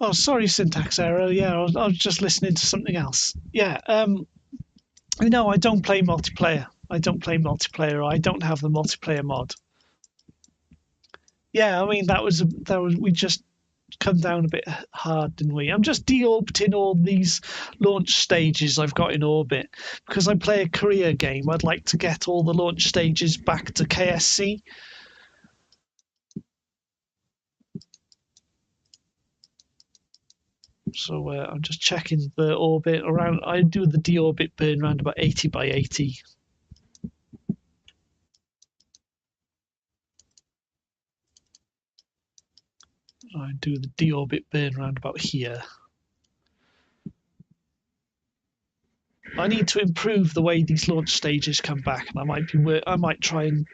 Oh, sorry, syntax error. Yeah, I was just listening to something else. Yeah. No, I don't play multiplayer. I don't play multiplayer. I don't have the multiplayer mod. Yeah, I mean that was we just come down a bit hard, didn't we? I'm just deorbiting all these launch stages I've got in orbit because I play a career game. I'd like to get all the launch stages back to KSC. So I'm just checking the orbit around. I do the deorbit burn around about 80 by 80. I do the deorbit burn around about here. I need to improve the way these launch stages come back, and I might try and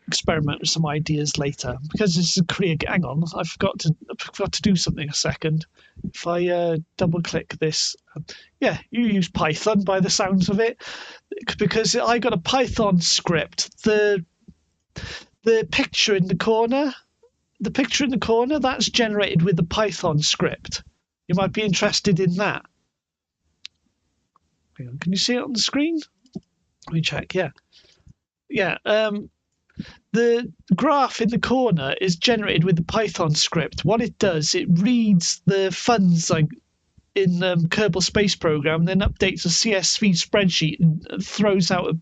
experiment with some ideas later because this is a career. Hang on, I forgot to do something a second. If I double click this, yeah, you use Python by the sounds of it, because I got a Python script. The picture in the corner, that's generated with the Python script. You might be interested in that. Hang on, can you see it on the screen? Let me check. Yeah. The graph in the corner is generated with the Python script. What it does, it reads the funds in Kerbal Space Program, then updates a CSV spreadsheet and throws out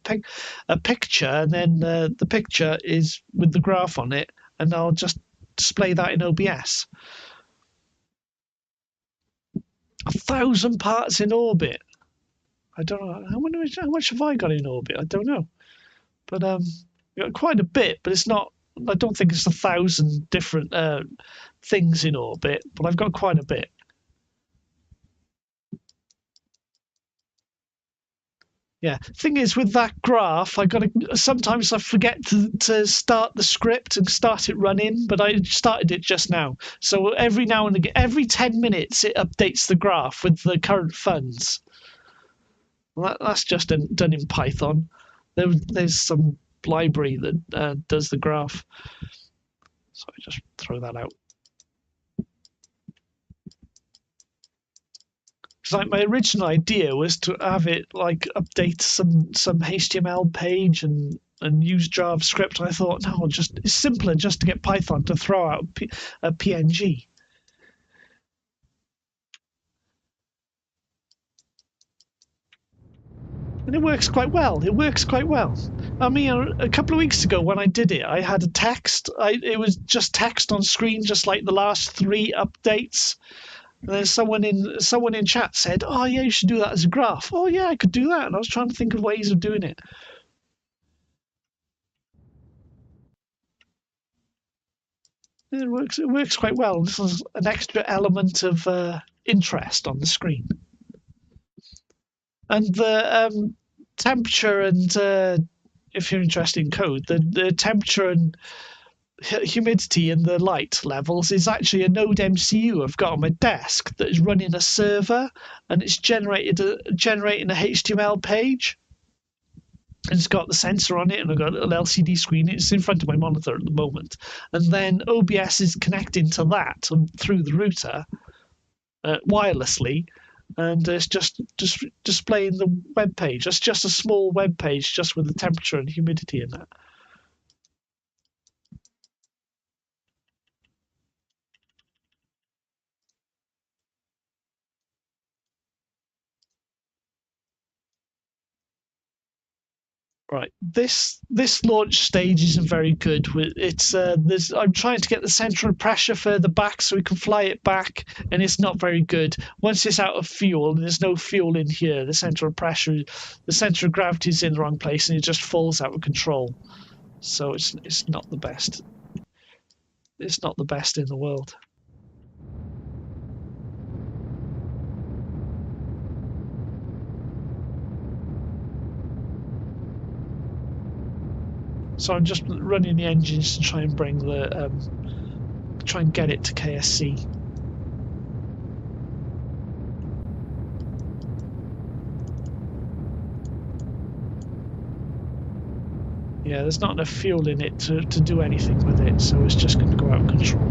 a picture, and then the picture is with the graph on it, and I'll just display that in OBS. 1,000 parts in orbit. I don't know. How much have I got in orbit? I don't know. But got quite a bit, but it's not. I don't think it's 1,000 different things in orbit, but I've got quite a bit. Yeah. Thing is, with that graph, sometimes I forget to start the script and start it running, but I started it just now. So every now and again, every 10 minutes, it updates the graph with the current funds. Well, that's just done in Python. There's some library that does the graph. So I just throw that out. Like my original idea was to have it like update some HTML page and use JavaScript. I thought, no, it's simpler just to get Python to throw out a PNG. And it works quite well. I mean, a couple of weeks ago when I did it, I had a text. It was just text on screen, just like the last 3 updates. And then someone in chat said, "Oh yeah, you should do that as a graph." Oh yeah, I could do that. And I was trying to think of ways of doing it. It works quite well. This is an extra element of interest on the screen. And the temperature and if you're interested in code, the temperature and humidity and the light levels is actually a node MCU I've got on my desk that is running a server, and it's generating a HTML page. And it's got the sensor on it, and I've got a little LCD screen. It's in front of my monitor at the moment, and then OBS is connecting to that through the router wirelessly, and it's just displaying the web page. It's just a small web page, just with the temperature and humidity in that. Right, this launch stage isn't very good. I'm trying to get the central pressure further back so we can fly it back, and it's not very good. Once it's out of fuel, and there's no fuel in here, the center of gravity is in the wrong place, and it just falls out of control. So it's not the best. It's not the best in the world. So I'm just running the engines to try and get it to KSC. Yeah, there's not enough fuel in it to do anything with it, so it's just going to go out of control.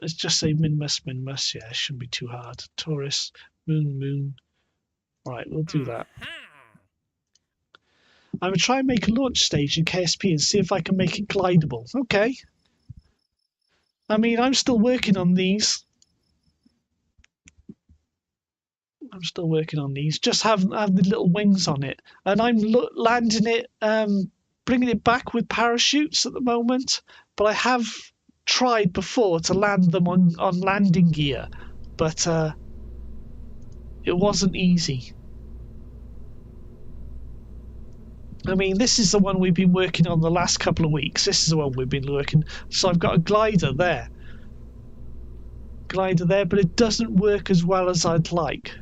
let's just say minmus. Yeah, it shouldn't be too hard. Taurus, moon. Right, we'll do that. I'm going to try and make a launch stage in KSP and see if I can make it glidable. Okay. I mean, I'm still working on these. Just have the little wings on it. And I'm landing it, bringing it back with parachutes at the moment. But I have tried before to land them on landing gear. But it wasn't easy. I mean, this is the one we've been working on the last couple of weeks. This is the one we've been working. So I've got a glider there. But it doesn't work as well as I'd like.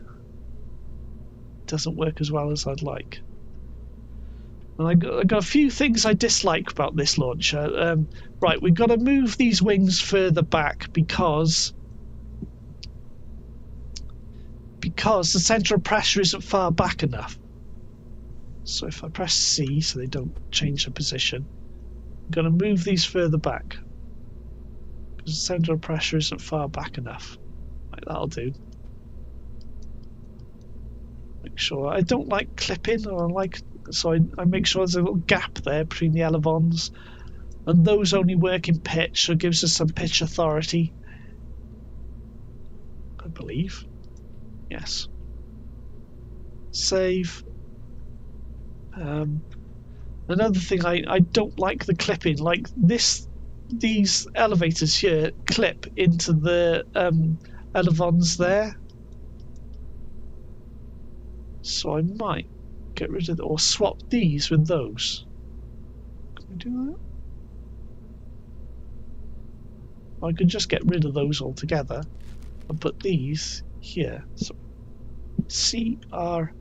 And I got a few things I dislike about this launcher. Right, we've got to move these wings further back because the centre of pressure isn't far back enough. So if I press C so they don't change their position, I'm going to move these further back because the centre of pressure isn't far back enough. Right, that'll do. Make sure I don't like clipping, so I make sure there's a little gap there between the elevons, and those only work in pitch, so it gives us some pitch authority, I believe. Yes. Save. Another thing, I don't like the clipping. Like these elevators here clip into the elevons there. So I might get rid of or swap these with those. Can we do that? I could just get rid of those altogether and put these here. So CRX.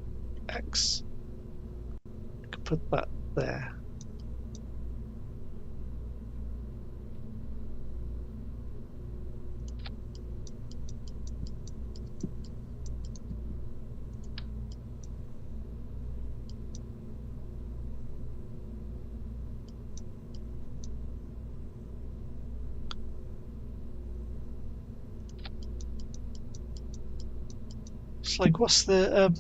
I could put that there. It's like, what's the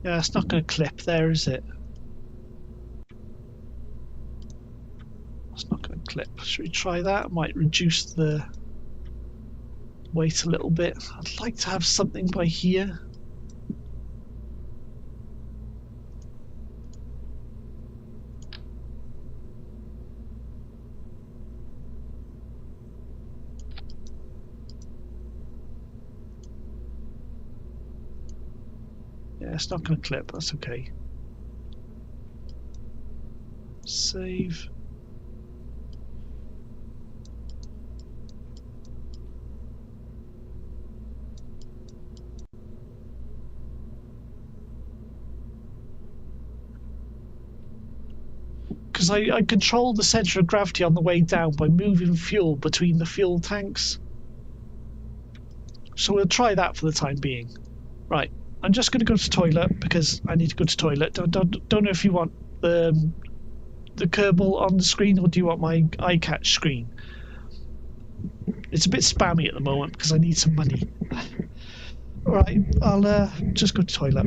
yeah, it's not going to clip there, is it? It's not going to clip. Should we try that? I might reduce the weight a little bit. I'd like to have something by here. Yeah, it's not going to clip. That's okay. Save. Because I control the centre of gravity on the way down by moving fuel between the fuel tanks. So we'll try that for the time being. Right, I'm just going to go to the toilet because I need to go to the toilet. Don't know if you want the Kerbal on the screen or do you want my iCatch screen? It's a bit spammy at the moment because I need some money. Alright, I'll just go to the toilet.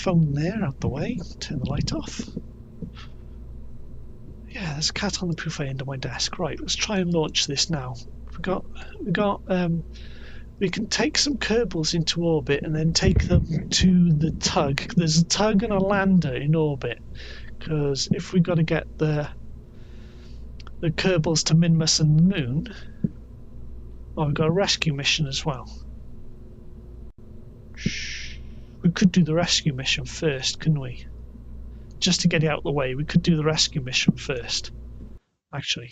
phone there out the way. Turn the light off. Yeah, there's a cat on the buffet under my desk. Right, let's try and launch this now. We can take some Kerbals into orbit and then take them to the tug. There's a tug and a lander in orbit, because if we've got to get the Kerbals to Minmus and the moon, we've got a rescue mission as well. We could do the rescue mission first, couldn't we? Just to get it out of the way, we could do the rescue mission first. Actually,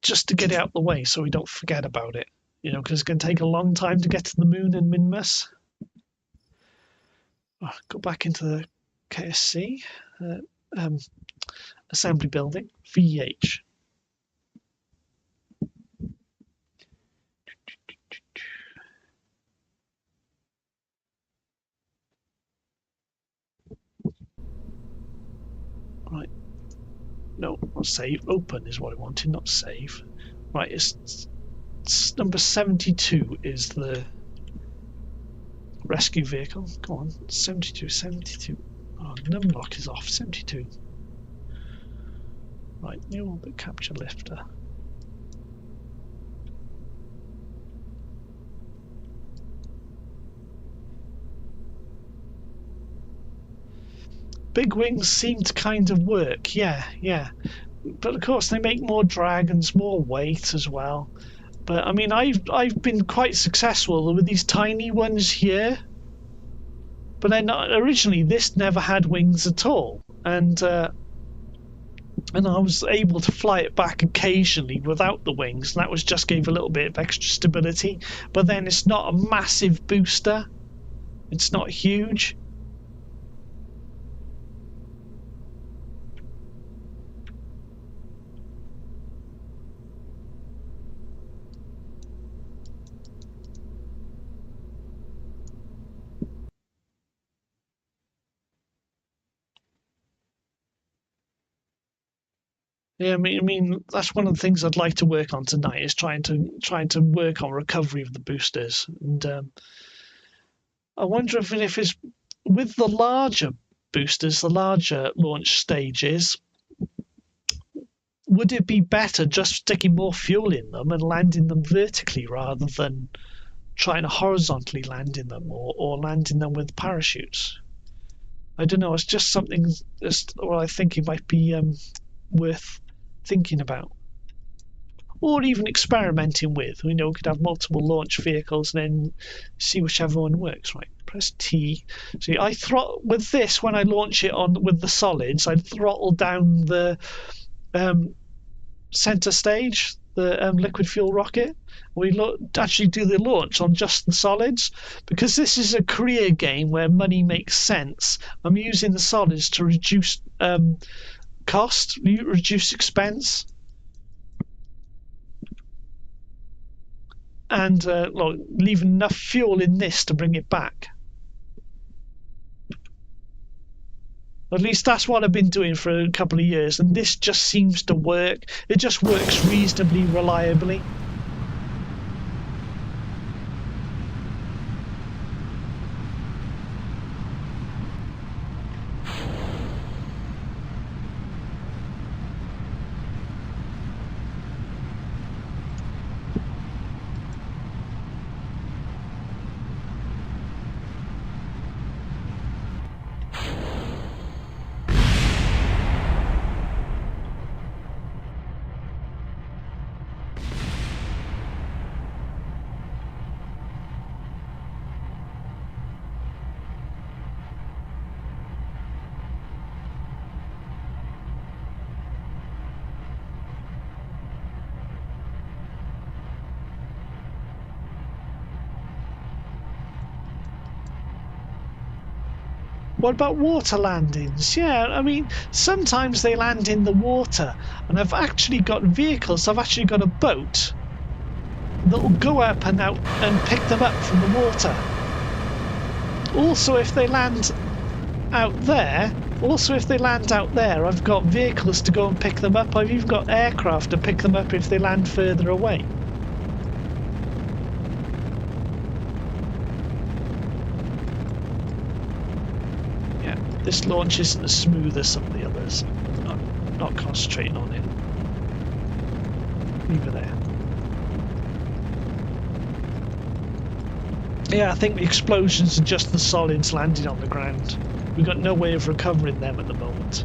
just to get it out of the way so we don't forget about it. You know, because it's going to take a long time to get to the moon and Minmus. Go back into the KSC. Assembly building, VH. Right. No, not save. Open is what I wanted, not save. Right, it's number 72 is the rescue vehicle. Go on, 72. Oh, numlock is off, 72. Right, new orbit capture lifter. Big wings seem to kind of work, yeah. But of course they make more dragons, more weight as well. But I mean, I've been quite successful with these tiny ones here. But then originally this never had wings at all, and I was able to fly it back occasionally without the wings, and that was just gave a little bit of extra stability. But then it's not a massive booster. It's not huge. Yeah, I mean that's one of the things I'd like to work on tonight is trying to work on recovery of the boosters, and I wonder if it's with the larger boosters, the larger launch stages, would it be better just sticking more fuel in them and landing them vertically rather than trying to horizontally land in them or landing them with parachutes? I don't know. It's just something. I think it might be worth thinking about, or even experimenting with. We could have multiple launch vehicles and then see whichever one works. Right, press T. See, I throttle with this when I launch it on with the solids. I throttle down the center stage, the liquid fuel rocket. We actually do the launch on just the solids, because this is a career game where money makes sense. I'm using the solids to reduce cost, reduce expense, and leave enough fuel in this to bring it back. At least that's what I've been doing for a couple of years, and this just seems to work. It just works reasonably reliably. What about water landings? Yeah, I mean, sometimes they land in the water, and I've actually got vehicles. I've actually got a boat that will go up and out and pick them up from the water. Also, if they land out there, I've got vehicles to go and pick them up. I've even got aircraft to pick them up if they land further away. this launch isn't as smooth as some of the others. I'm not concentrating on it. Leave it there. Yeah, I think the explosions are just the solids landing on the ground. We've got no way of recovering them at the moment.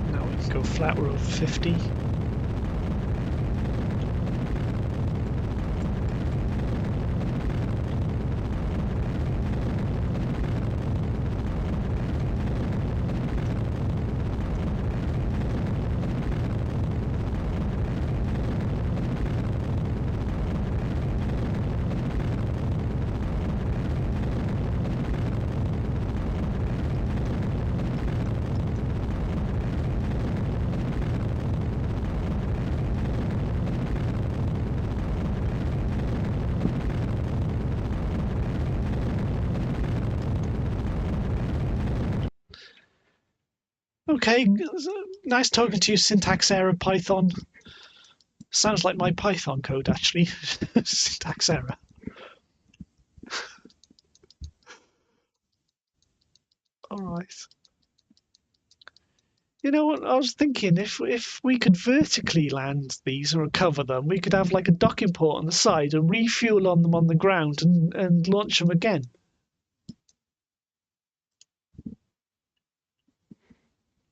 Now we can go flat, we're over 50. Okay, nice talking to you, syntax error Python. Sounds like my Python code actually. Syntax error. All right. You know what? I was thinking if we could vertically land these or recover them, we could have like a docking port on the side and refuel on them on the ground and launch them again.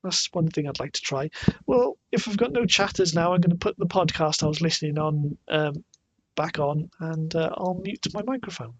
That's one thing I'd like to try. Well, if I've got no chatters now, I'm going to put the podcast I was listening on back on, and I'll mute my microphone.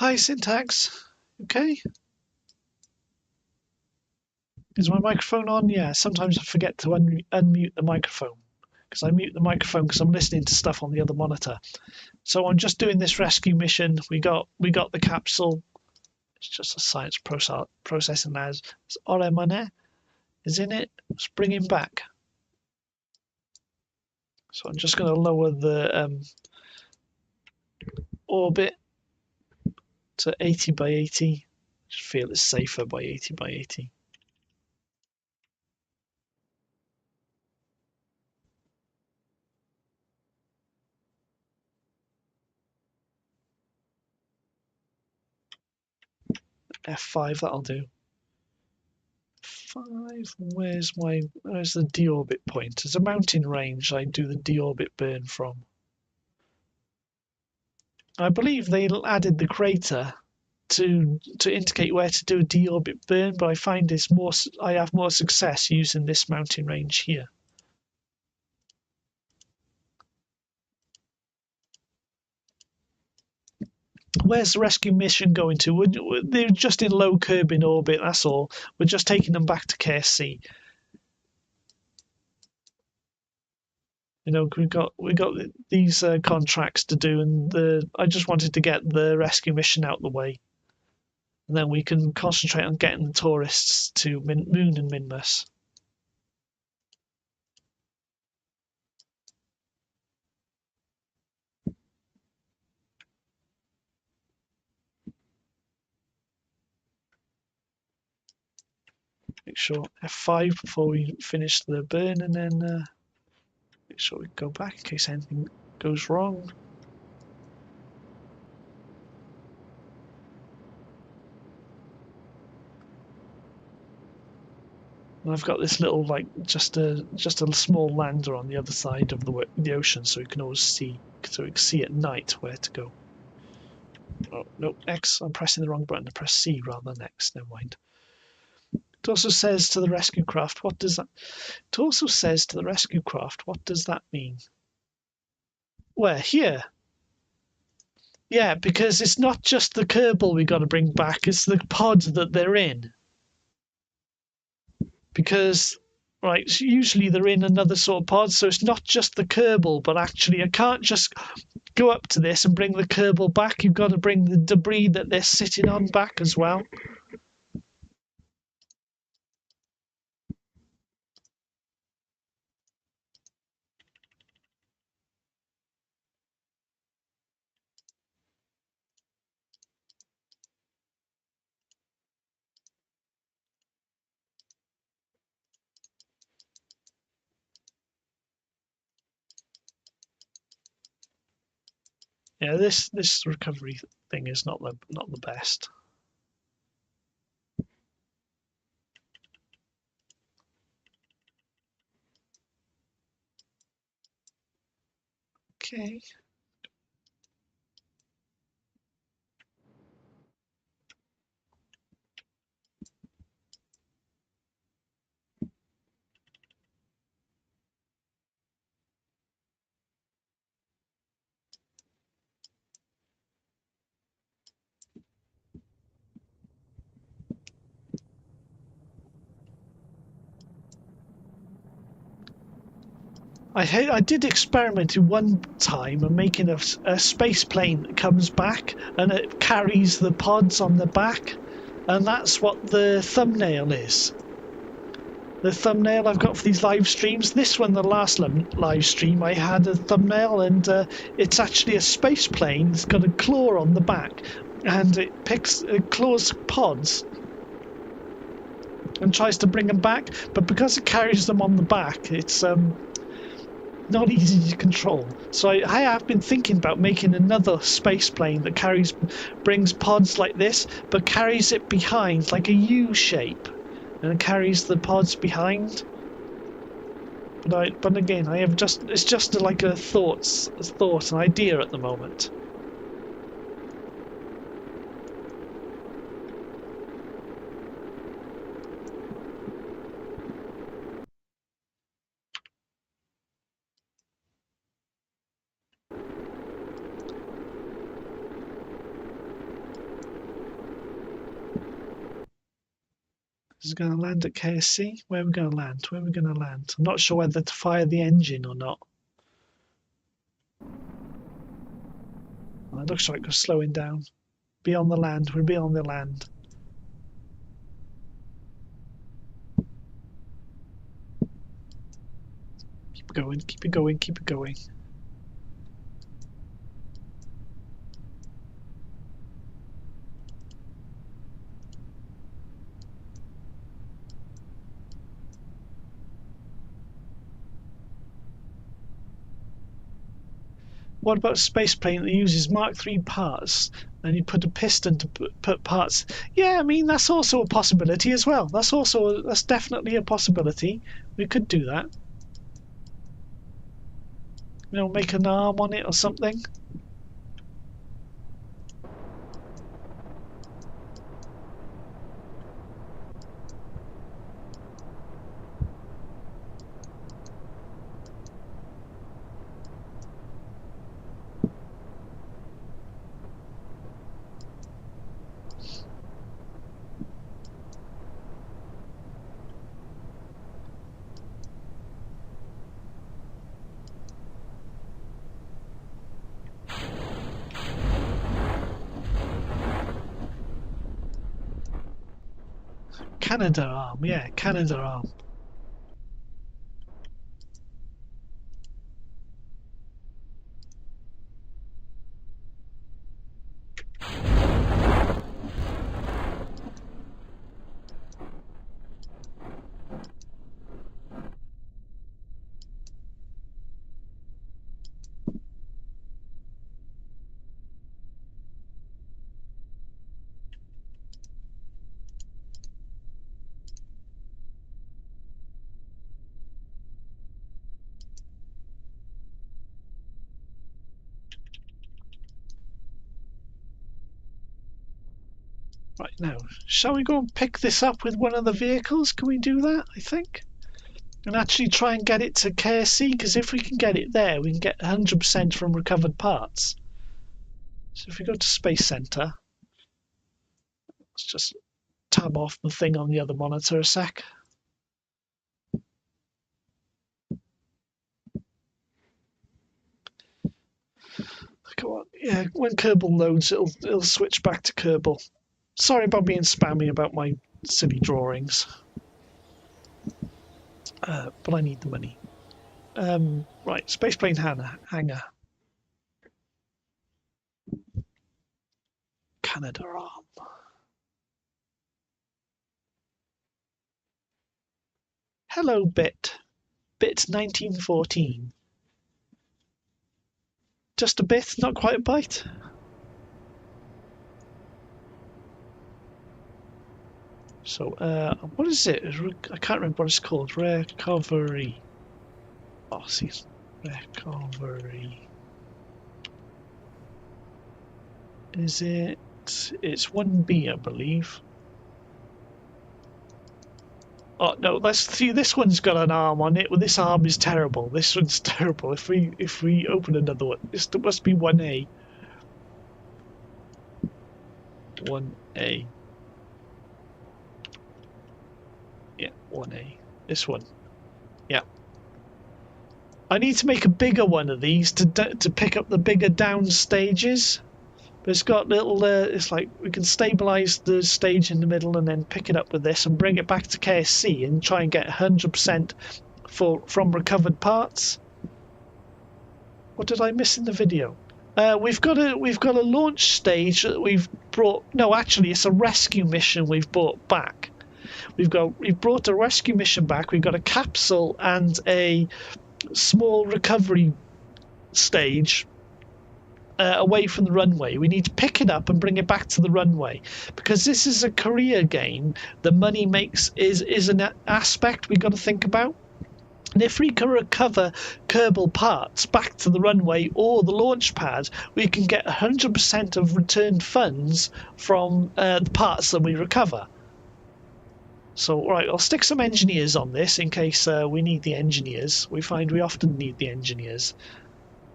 Hi, Syntax. Okay. Is my microphone on? Yeah, sometimes I forget to unmute the microphone because I mute the microphone because I'm listening to stuff on the other monitor. So I'm just doing this rescue mission. We got the capsule. It's just a science processing as Oremane is in it. Let's bring him back. So I'm just going to lower the orbit to 80 by 80. Just feel it's safer by 80 by 80. F5, that'll do. 5, where's the deorbit point? There's a mountain range I do the deorbit burn from. I believe they added the crater to indicate where to do a deorbit burn, but I find I have more success using this mountain range here. Where's the rescue mission going to? They're just in low Kerbal orbit, that's all. We're just taking them back to KSC. You know, we got these contracts to do, and I just wanted to get the rescue mission out of the way, and then we can concentrate on getting the tourists to Moon and Minmus. Make sure F5 before we finish the burn, and then make sure we go back in case anything goes wrong. And I've got this little just a small lander on the other side of the ocean, so you can always see at night where to go. Oh no, X! I'm pressing the wrong button. I press C rather than X. Never mind. It also says to the rescue craft, what does that? It also says to the rescue craft, what does that mean? Where? Here. Yeah, because it's not just the Kerbal we got to bring back; it's the pod that they're in. Because usually they're in another sort of pod, so it's not just the Kerbal, but actually I can't just go up to this and bring the Kerbal back. You've got to bring the debris that they're sitting on back as well. Yeah, this recovery thing is not the best. Okay. I did experiment in one time and making a space plane that comes back and it carries the pods on the back, and that's what the thumbnail is. The thumbnail I've got for these live streams. This one, the last live stream, I had a thumbnail, and it's actually a space plane. It's got a claw on the back, and it claws pods and tries to bring them back. But because it carries them on the back, it's not easy to control. So I have been thinking about making another space plane that brings pods like this, but carries it behind like a U shape, and it carries the pods behind. But again, it's just like a thought, an idea at the moment. Is it going to land at KSC? Where are we going to land? Where are we going to land? I'm not sure whether to fire the engine or not. Well, it looks like we're slowing down. Be on the land. We'll be on the land. Keep it going, keep it going, keep it going. What about a space plane that uses Mark III parts and you put a piston to put parts? Yeah, I mean, that's also a possibility as well. That's definitely a possibility. We could do that. You know, make an arm on it or something. Canadarm, yeah, Canadarm. Right, now, shall we go and pick this up with one of the vehicles? Can we do that, I think? And actually try and get it to KSC, because if we can get it there, we can get 100% from recovered parts. So if we go to Space Center, let's just tab off the thing on the other monitor a sec. Come on, yeah, when Kerbal loads, it'll switch back to Kerbal. Sorry about being spammy about my silly drawings. But I need the money. Right, spaceplane hangar. Canadarm. Hello, Bit. Bit 1914. Just a bit, not quite a bite. So, what is it? I can't remember what it's called. Recovery. Oh, see, recovery. Is it? It's 1B, I believe. Oh no, let's see. This one's got an arm on it. Well, this arm is terrible. This one's terrible. If we open another one, this must be 1A. 1A. Yeah, 1A. This one. Yeah. I need to make a bigger one of these to pick up the bigger down stages. But it's got little, it's like we can stabilize the stage in the middle and then pick it up with this and bring it back to KSC and try and get 100% from recovered parts. What did I miss in the video? We've got a launch stage that we've brought. No, actually, it's a rescue mission we've brought back. We've brought a rescue mission back. We've got a capsule and a small recovery stage away from the runway. We need to pick it up and bring it back to the runway because this is a career game. The money is an aspect we got to think about. And if we can recover Kerbal parts back to the runway or the launch pad, we can get 100% of returned funds from the parts that we recover. So, right, I'll stick some engineers on this in case we need the engineers. We find we often need the engineers.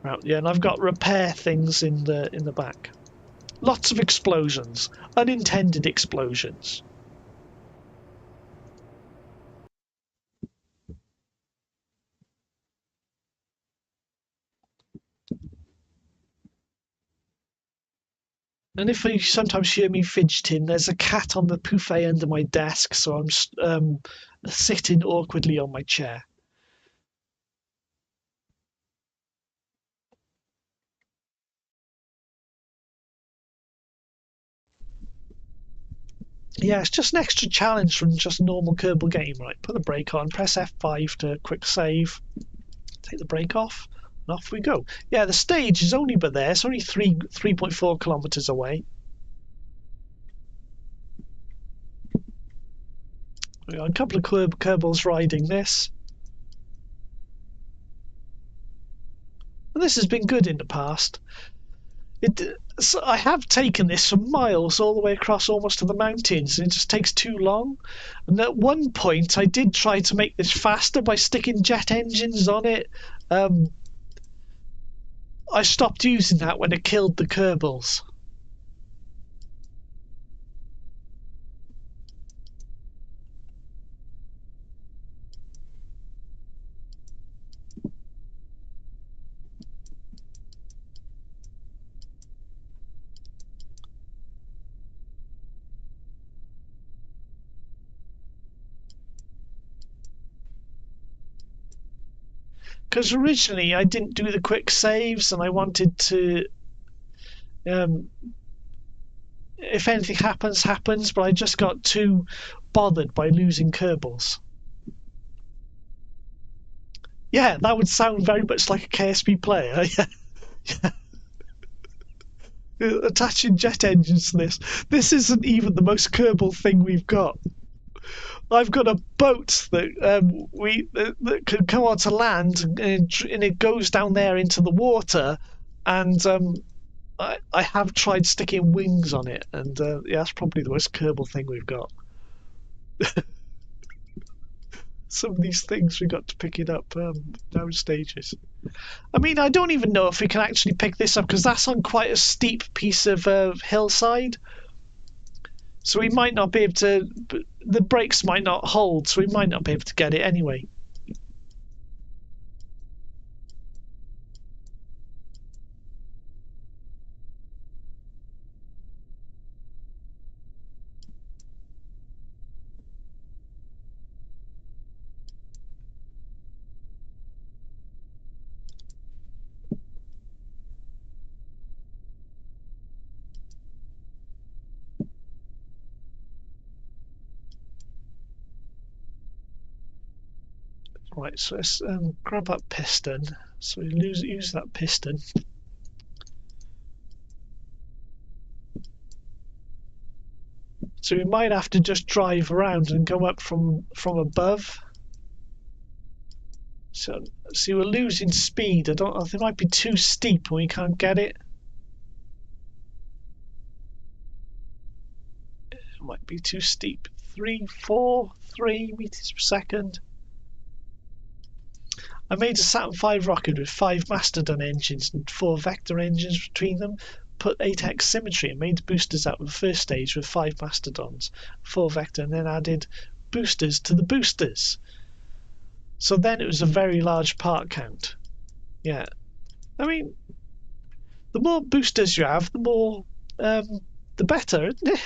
Right, yeah, and I've got repair things in the back. Lots of explosions, unintended explosions. And if you sometimes hear me fidgeting, there's a cat on the buffet under my desk, so I'm sitting awkwardly on my chair. Yeah, it's just an extra challenge from just a normal Kerbal game, right? Put the brake on, press F5 to quick save, take the brake off, and off we go. Yeah, the stage is only but there. It's only 3.4 kilometers away. We got a couple of Kerbals riding this. And this has been good in the past. So I have taken this for miles all the way across almost to the mountains, and it just takes too long. And at one point I did try to make this faster by sticking jet engines on it. I stopped using that when it killed the Kerbals. Because originally I didn't do the quick saves, and I wanted to, if anything happens, but I just got too bothered by losing Kerbals. Yeah, that would sound very much like a KSP player. Yeah. Attaching jet engines to this. This isn't even the most Kerbal thing we've got. I've got a boat that can come onto land, and it goes down there into the water, and I have tried sticking wings on it, and yeah, that's probably the most Kerbal thing we've got. Some of these things we got to pick it up down stages. I mean, I don't even know if we can actually pick this up because that's on quite a steep piece of hillside. So we might not be able to, the brakes might not hold, so we might not be able to get it anyway. Right, so let's grab that piston. So we use that piston. So we might have to just drive around and go up from above. So see, we're losing speed. I think it might be too steep and we can't get it. It might be too steep. 3 meters per second. I made a Saturn V rocket with 5 Mastodon engines and 4 Vector engines between them. Put 8x symmetry and made boosters out of the first stage with 5 Mastodons, 4 Vector, and then added boosters to the boosters. So then it was a very large part count. Yeah. I mean, the more boosters you have, the more, the better, isn't it?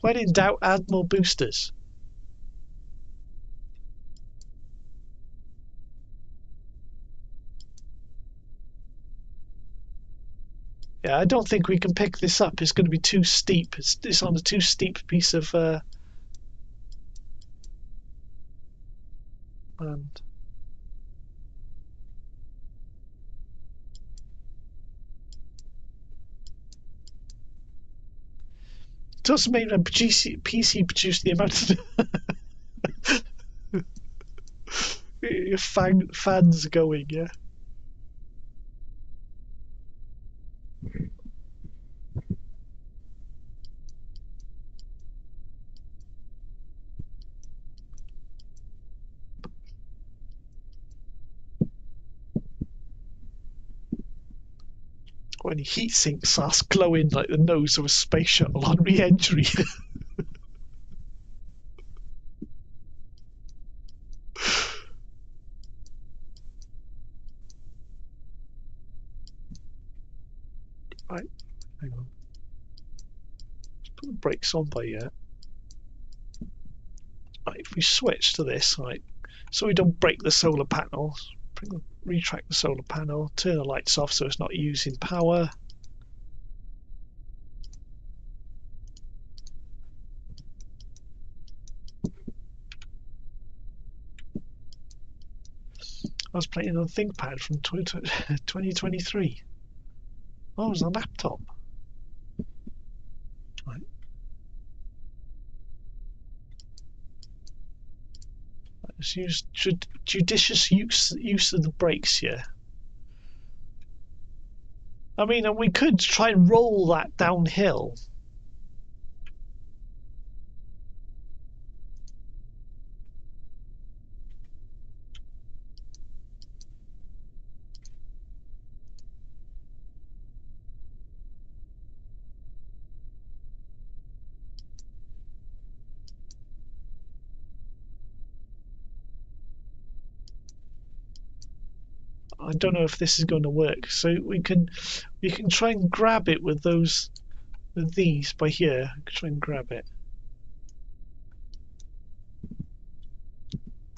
When in doubt, add more boosters. Yeah, I don't think we can pick this up. It's going to be too steep. It's on a too steep piece of land. It doesn't mean when PC produced the amount of your fans going, yeah. When heat sink starts glowing like the nose of a space shuttle on re-entry. Right. Hang on. Let's put the brakes on by here. Right, if we switch to this, right, so we don't break the solar panel, retract the solar panel, turn the lights off so it's not using power. I was playing on a ThinkPad from 2023. Oh, it was a laptop. Right. Let's use judicious use of the brakes here. I mean, we could try and roll that downhill. I don't know if this is going to work. So we can try and grab it with these by here. Try and grab it.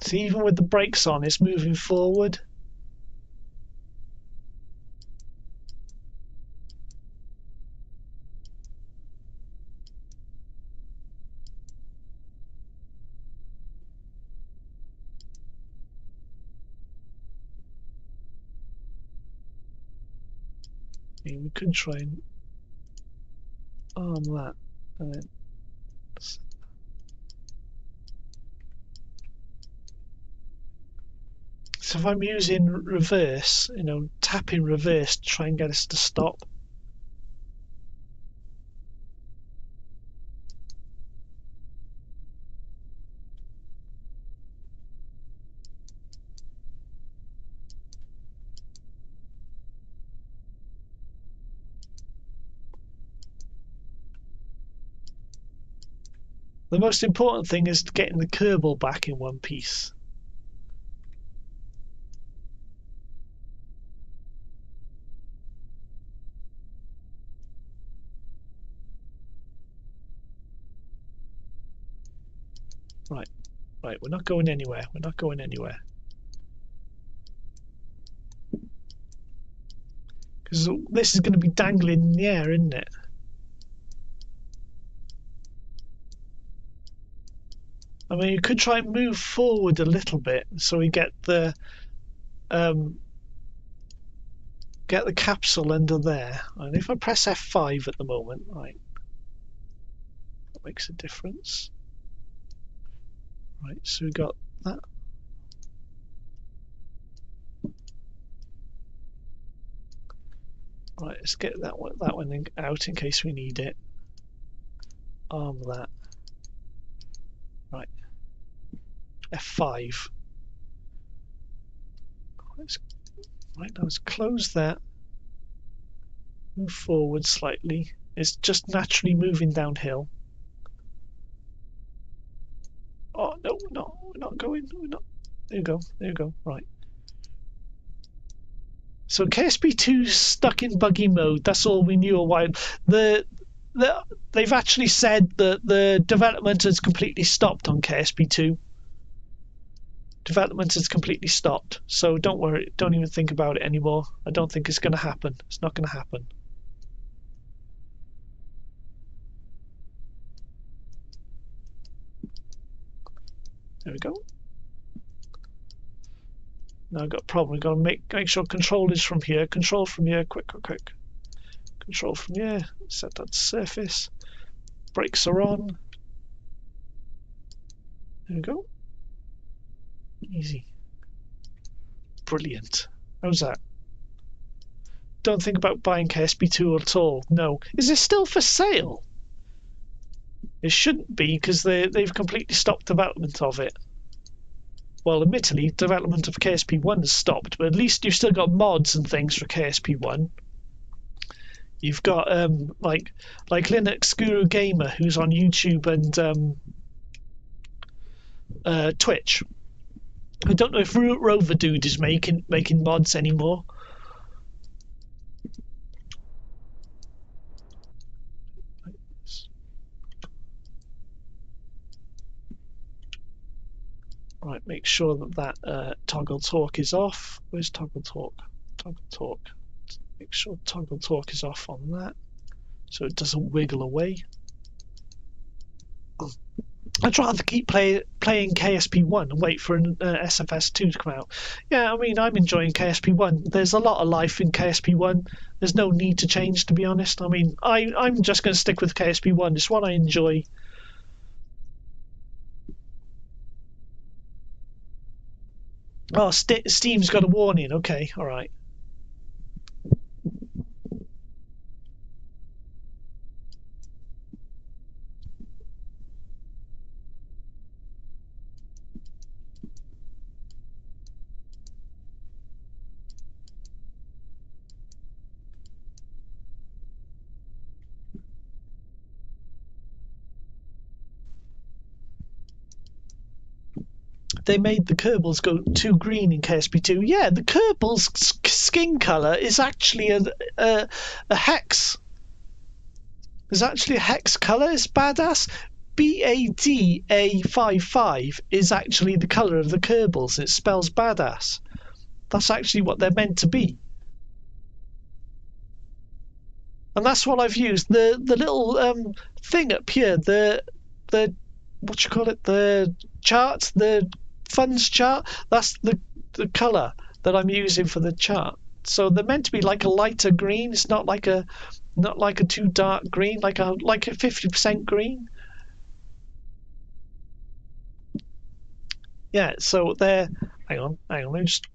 See, even with the brakes on, it's moving forward. I mean, we could try and arm that, and then so if I'm using reverse, tapping reverse to try and get us to stop. The most important thing is getting the Kerbal back in one piece. Right, we're not going anywhere. We're not going anywhere. Because this is going to be dangling in the air, isn't it? I mean, you could try and move forward a little bit so we get the capsule under there. And if I press F5 at the moment, right, that makes a difference. Right, so we got that. Right, let's get that one out in case we need it. Arm that. Right, F5. Right, now let's close that. Move forward slightly. It's just naturally moving downhill. Oh no, we're not going. We're not. There you go. There you go. Right. So KSP2's stuck in buggy mode. That's all we knew a while. They've actually said that the development has completely stopped on KSP2. Development has completely stopped. So don't worry. Don't even think about it anymore. I don't think it's going to happen. It's not going to happen. There we go. Now I've got a problem. We've got to make sure control is from here. Control from here. Quick. Control from here. Set that to surface. Brakes are on. There we go. Easy. Brilliant. How's that? Don't think about buying KSP2 at all. No. Is it still for sale? It shouldn't be because they've completely stopped development of it. Well, admittedly, development of KSP1 has stopped, but at least you've still got mods and things for KSP1. You've got like Linux Guru Gamer, who's on YouTube and Twitch. I don't know if Rover Dude is making mods anymore. make sure that toggle torque is off. Where's toggle torque? Toggle torque. Make sure toggle torque is off on that, so it doesn't wiggle away. I'd rather keep playing KSP1 and wait for an SFS2 to come out. Yeah, I mean, I'm enjoying KSP1. There's a lot of life in KSP1. There's no need to change, to be honest. I mean, I'm just going to stick with KSP1. It's what I enjoy. Oh, Steam's got a warning. Okay, all right. They made the Kerbals go too green in KSP2. Yeah, the Kerbal's skin color is actually a hex. There's actually a hex color. It's badass. BADA55 is actually the color of the Kerbals. It spells badass. That's actually what they're meant to be. And that's what I've used. The little thing up here, the what you call it, the chart, the funds chart, that's the color that I'm using for the chart. So they're meant to be like a lighter green. It's not like a too dark green, like a 50% green. Yeah, so they're hang on, just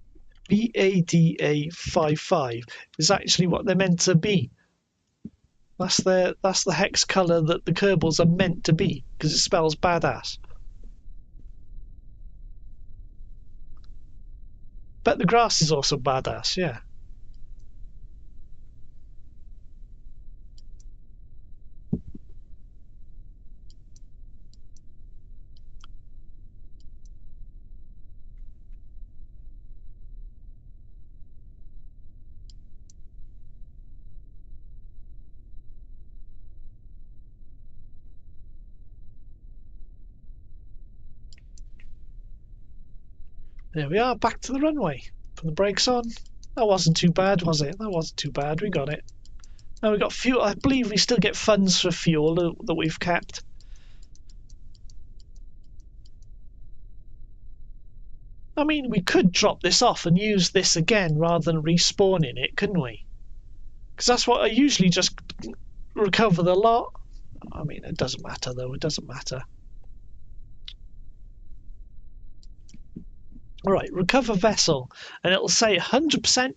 BADA55 is actually what they're meant to be. That's the hex color that the Kerbals are meant to be, because it spells badass. But the grass is also badass, yeah. There we are, back to the runway. Put the brakes on. That wasn't too bad, was it? That wasn't too bad. We got it. Now we got fuel. I believe we still get funds for fuel that we've kept. I mean, we could drop this off and use this again rather than respawning it, couldn't we? Because that's what I usually just recover the lot. I mean, it doesn't matter though. It doesn't matter. Alright, recover vessel, and it'll say 100%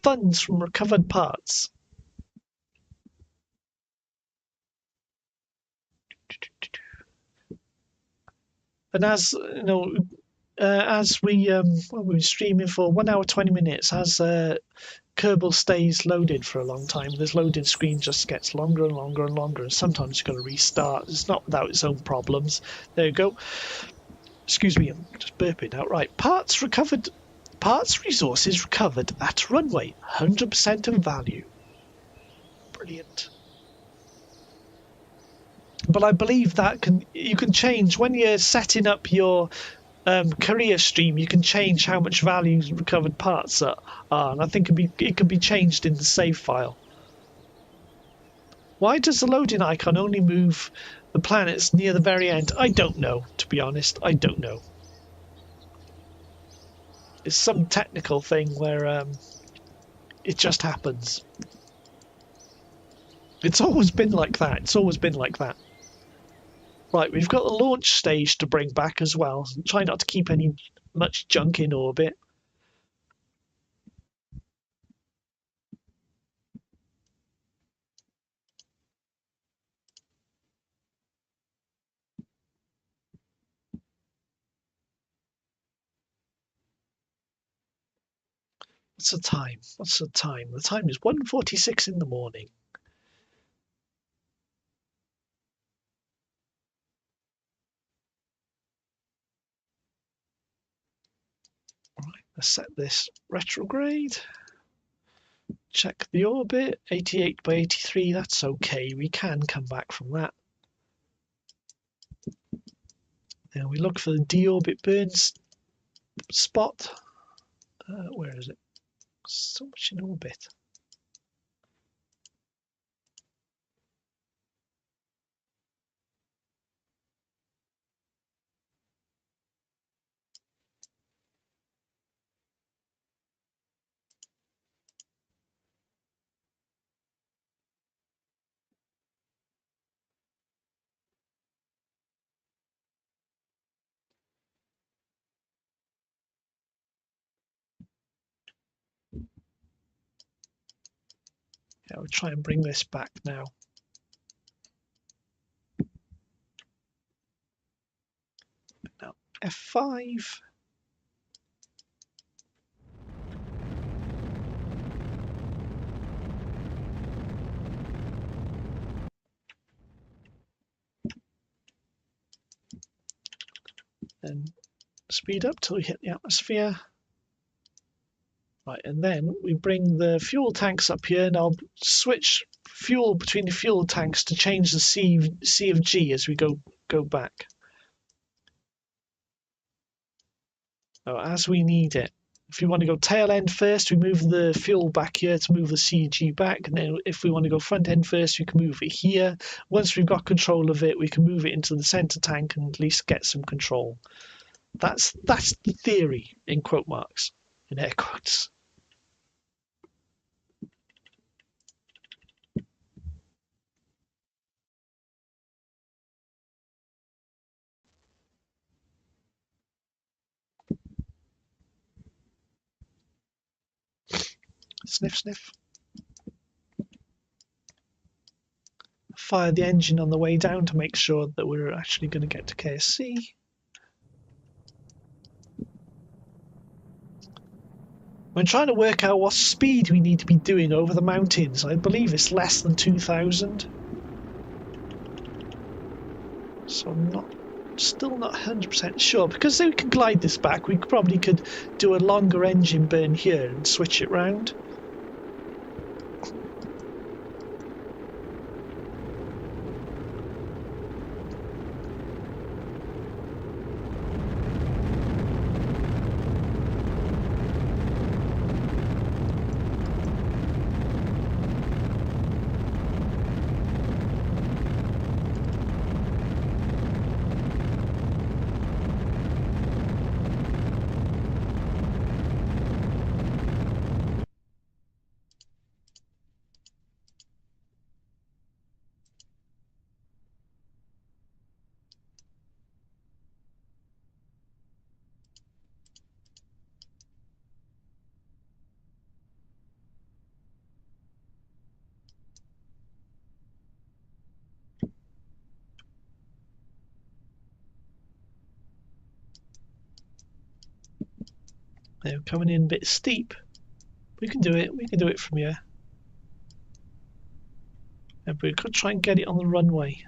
funds from recovered parts. And as you know, as we've been streaming for 1 hour 20 minutes, as Kerbal stays loaded for a long time, this loading screen just gets longer and longer and longer, and sometimes you've got to restart. It's not without its own problems. There you go. Excuse me, I'm just burping out. Right, parts resources recovered at runway, 100% of value. Brilliant. But I believe that you can change when you're setting up your career stream. You can change how much value recovered parts are, and I think it can be changed in the save file. Why does the loading icon only move the planets near the very end? I don't know, to be honest. I don't know. It's some technical thing where it just happens. It's always been like that. It's always been like that. Right, we've got the launch stage to bring back as well. Try not to keep much junk in orbit. What's the time? What's the time? The time is 1:46 in the morning. Right, let's set this retrograde. Check the orbit, 88 by 83, that's okay. We can come back from that. Then we look for the deorbit burns spot. Where is it? So much in orbit. Yeah, we'll try and bring this back now. Now F5. And speed up till we hit the atmosphere. Right, and then we bring the fuel tanks up here, and I'll switch fuel between the fuel tanks to change the C of G as we go back. So as we need it. If we want to go tail end first, we move the fuel back here to move the CG back, and then if we want to go front end first, we can move it here. Once we've got control of it, we can move it into the center tank and at least get some control. That's the theory, in quote marks, in air quotes. Sniff, sniff. Fire the engine on the way down to make sure that we're actually going to get to KSC. I'm trying to work out what speed we need to be doing over the mountains. I believe it's less than 2,000. So I'm still not 100% sure. Because we can glide this back, we probably could do a longer engine burn here and switch it round. They're coming in a bit steep. We can do it. We can do it from here. Yeah, but we could try and get it on the runway.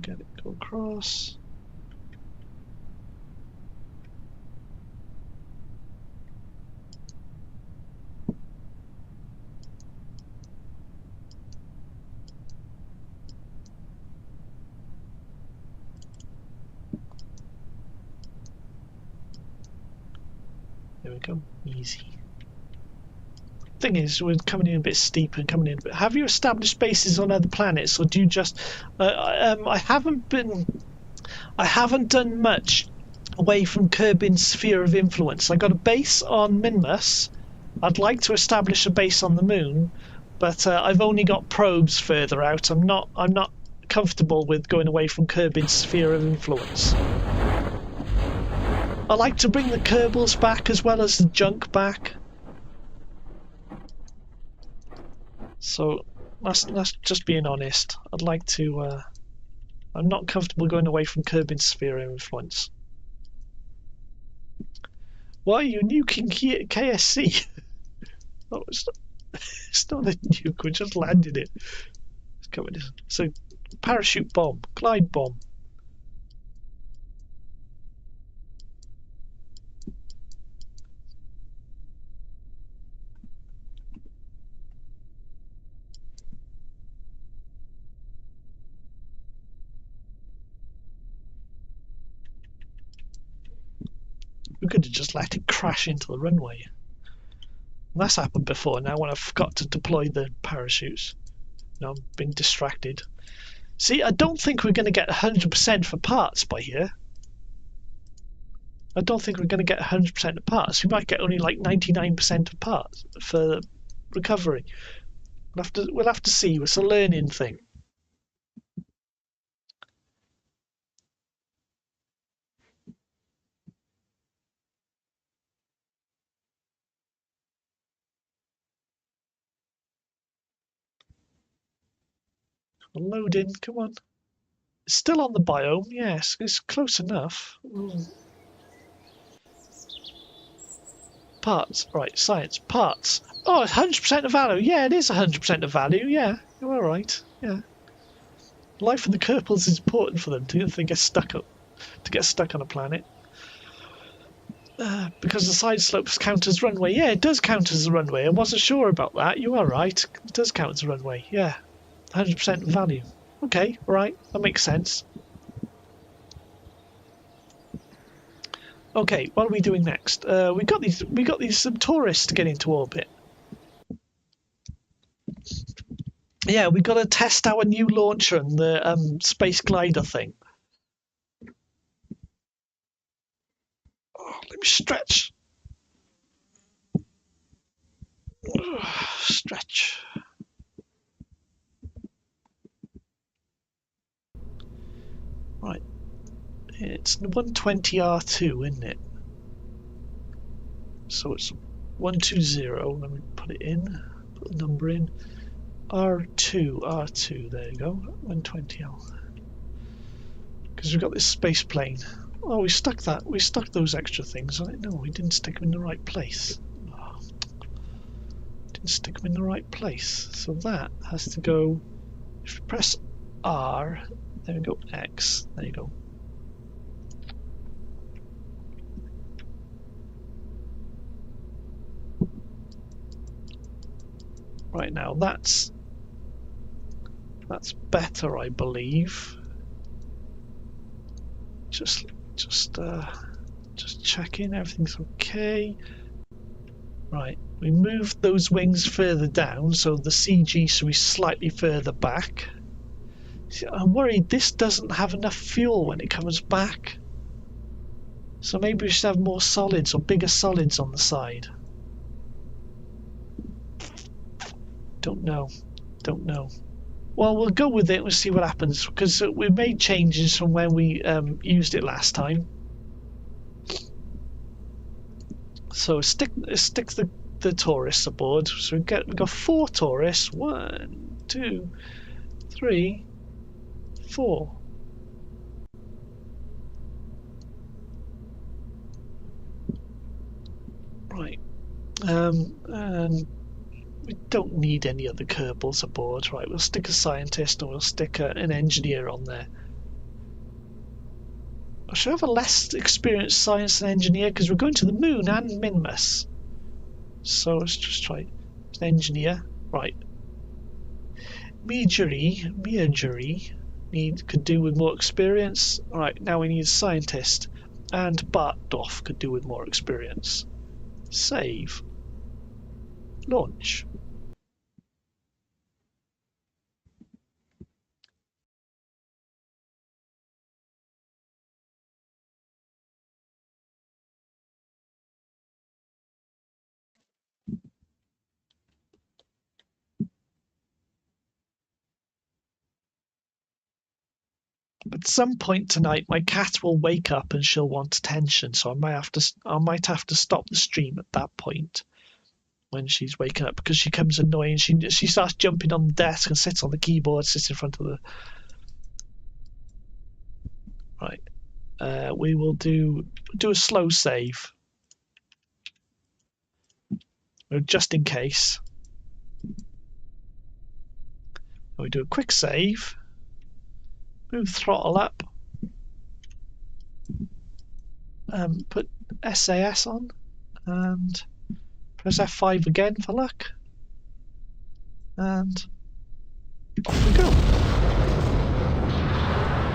Get it go across. There we go. Easy. Thing is, we're coming in a bit steep and coming in. But have you established bases on other planets, or do you just? I haven't done much away from Kerbin's sphere of influence. I got a base on Minmus. I'd like to establish a base on the moon, but I've only got probes further out. I'm not comfortable with going away from Kerbin's sphere of influence. I like to bring the Kerbals back as well as the junk back. So that's just being honest. I'd like to. I'm not comfortable going away from Kerbin's sphere of influence. Why are you nuking KSC? Oh, it's not a nuke. We just landed it. It's coming. So, parachute bomb, glide bomb. We could have just let it crash into the runway. And that's happened before now when I forgot to deploy the parachutes. Now I'm being distracted. See, I don't think we're going to get 100% for parts by here. I don't think we're going to get 100% of parts. We might get only like 99% of parts for recovery. We'll have to see. It's a learning thing. Loading, come on. It's still on the biome, yes, it's close enough. Parts, right, science, parts. Oh, it's 100% of value. Yeah, it is 100% of value. Yeah, you're all right. Yeah. Life of the Kerbals is important for them to get stuck on a planet. Because the side slopes count as runway. Yeah, it does count as a runway. I wasn't sure about that. You are right. It does count as a runway. Yeah, 100% value. Okay, right, that makes sense. Okay, what are we doing next? We got these some tourists to get into orbit. Yeah, we got to test our new launcher and the space glider thing. Oh, let me stretch. Stretch. Right. It's 120 R2, isn't it? So it's 120. Let me put it in. Put the number in. R2. There you go. 120 L. Because we've got this space plane. Oh, we stuck that. We stuck those extra things on it. No, we didn't stick them in the right place. Oh, didn't stick them in the right place. So that has to go. If you press R, there we go. X. There you go. Right now, that's better, I believe. Just checking everything's okay. Right, we moved those wings further down, so the CG should be slightly further back. See, I'm worried this doesn't have enough fuel when it comes back. So maybe we should have more solids or bigger solids on the side. Don't know. Well, we'll go with it and see what happens, because we made changes from when we used it last time. So stick the tourists aboard. So we've got 4 tourists. 1, 2, 3, 4. Right. And we don't need any other Kerbals aboard. Right, we'll stick a scientist or we'll stick an engineer on there. I should have a less experienced science and engineer because we're going to the moon and Minmus. So let's just try an engineer. Right. Marjorie could do with more experience. Alright, now we need a scientist. And Bartdorf could do with more experience. Save. Launch. At some point tonight, my cat will wake up and she'll want attention. So I might have to stop the stream at that point when she's waking up, because she becomes annoying. She starts jumping on the desk and sits on the keyboard, sits in front of the. Right. We will do a slow save, just in case. We do a quick save. Move throttle up. Put SAS on and press F5 again for luck. And off we go.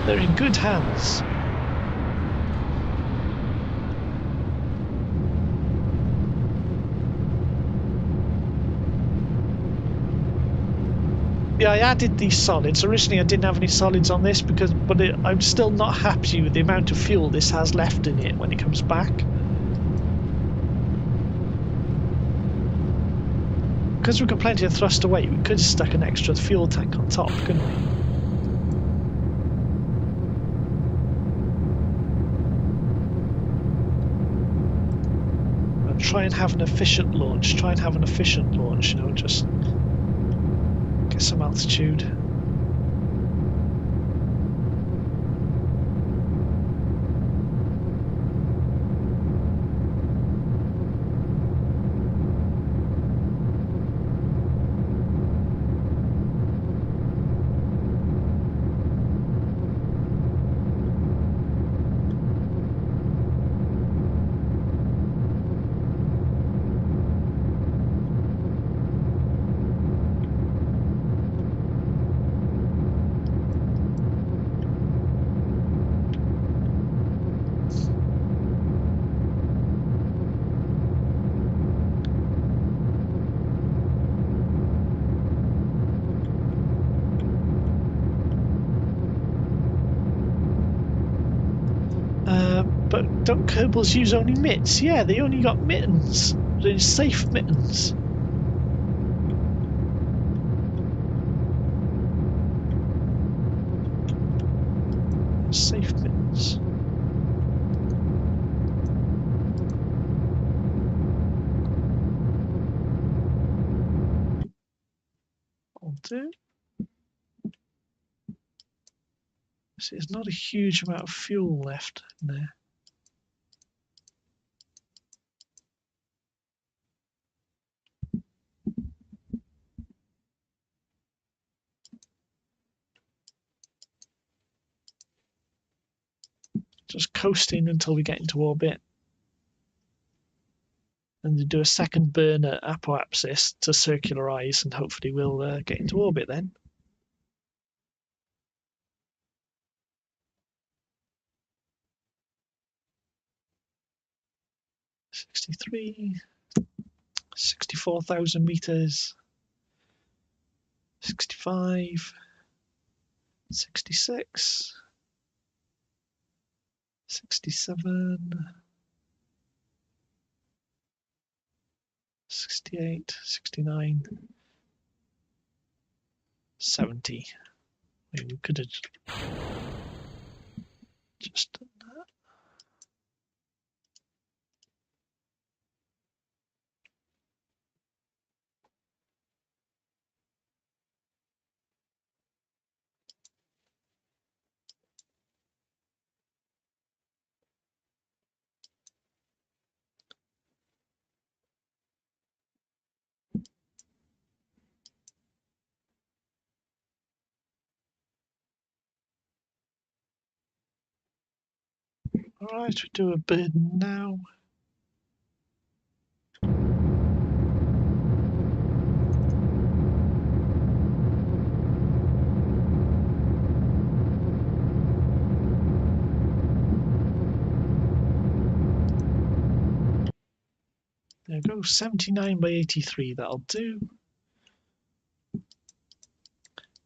They're in good hands. Yeah, I added these solids. Originally, I didn't have any solids on this I'm still not happy with the amount of fuel this has left in it when it comes back. Because we've got plenty of thrust away, we could have stuck an extra fuel tank on top, couldn't we? And try and have an efficient launch. You know, just get some altitude. But don't Kerbals use only mitts? Yeah, they only got mittens. They're safe mittens. Safe mittens. I'll do. See, there's not a huge amount of fuel left in there. Just coasting until we get into orbit. And to do a second burn at apoapsis to circularize, and hopefully we'll get into orbit then. $63, 64,000 meters, 65, 66, 67, 68, 69, 70. I mean, we could have just done that. Alright, we do a burn now. There we go, 79 by 83, that'll do.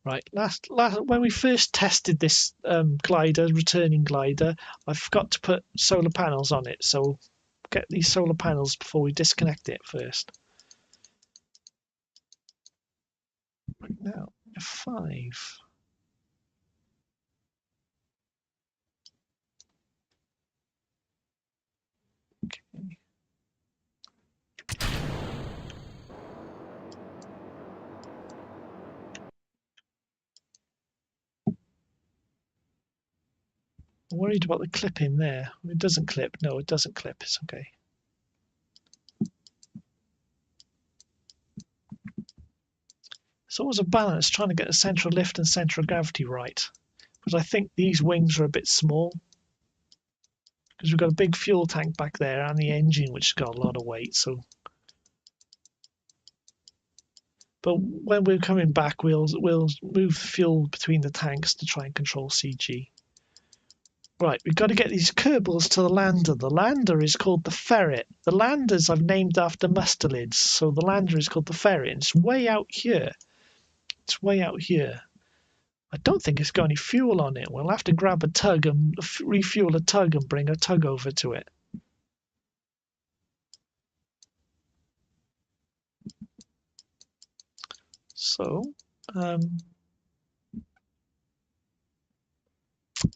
Right, last when we first tested this returning glider, I forgot to put solar panels on it, so get these solar panels before we disconnect it first. Right now, F5. Okay. I'm worried about the clipping there. It doesn't clip. No, it doesn't clip. It's okay. It's always a balance trying to get the central lift and central gravity right. Because I think these wings are a bit small. Because we've got a big fuel tank back there and the engine, which has got a lot of weight. So, but when we're coming back, we'll move fuel between the tanks to try and control CG. Right, we've got to get these Kerbals to the lander. The lander is called the Ferret. The landers I've named after mustelids, so the lander is called the Ferret. It's way out here. It's way out here. I don't think it's got any fuel on it. We'll have to grab a tug and refuel a tug and bring a tug over to it. So,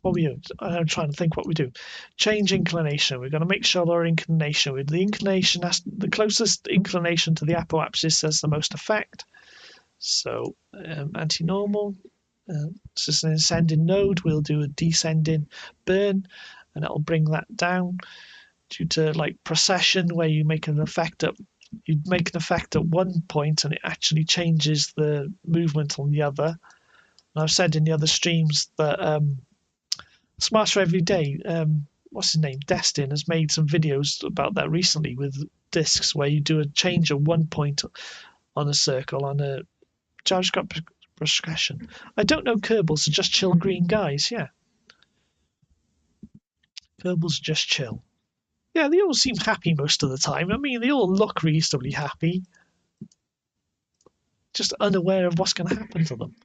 what we do? I'm trying to think what we do. Change inclination. We're going to make sure our inclination, with the inclination, the closest inclination to the apoapsis has the most effect. So, anti-normal. This is an ascending node. We'll do a descending burn, and it'll bring that down due to like precession, where you make an effect at one point and it actually changes the movement on the other. And I've said in the other streams that Smarter Every Day, what's his name, Destin, has made some videos about that recently with discs where you do a change at one point on a circle on a gyroscope progression. I don't know Kerbals are just chill green guys, yeah. Kerbals are just chill. Yeah, they all seem happy most of the time. I mean, they all look reasonably happy. Just unaware of what's going to happen to them.